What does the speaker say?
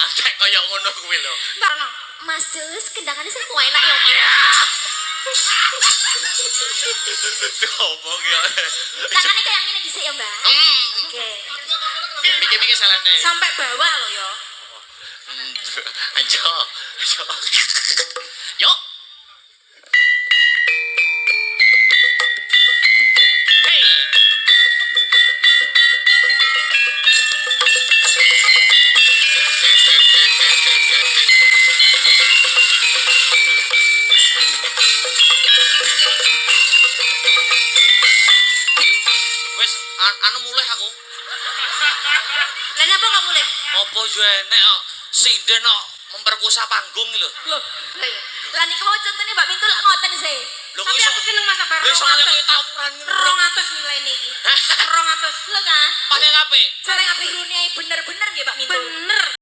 ngatek kaya ngono kuwi lho. Barno. Mas Dus, kendangane sing enak ya, Mas. Ngomong ya. Tangannya kayak gini dhisik ya, Mbak. Oke. Mikir-mikir salahne. Sampai bawah lo ya. Ayo. Yuk. Hey. Wes anu mulai aku. Lah napa kok mulai? Apa yo enek kok sinden kok memperkosa panggung lho. Loh, lah ya. Lah niku mau contohnya Mbak Mintul ngoten sih. Lho kok Tapi iso? aku seneng Mas Sabar. Lho soalnya koyo tawuran ngono. 200 nilai niki. 200. Lho kan. Paling apik. Cara ngapurune bener-bener nggih Mbak Mintul. Bener.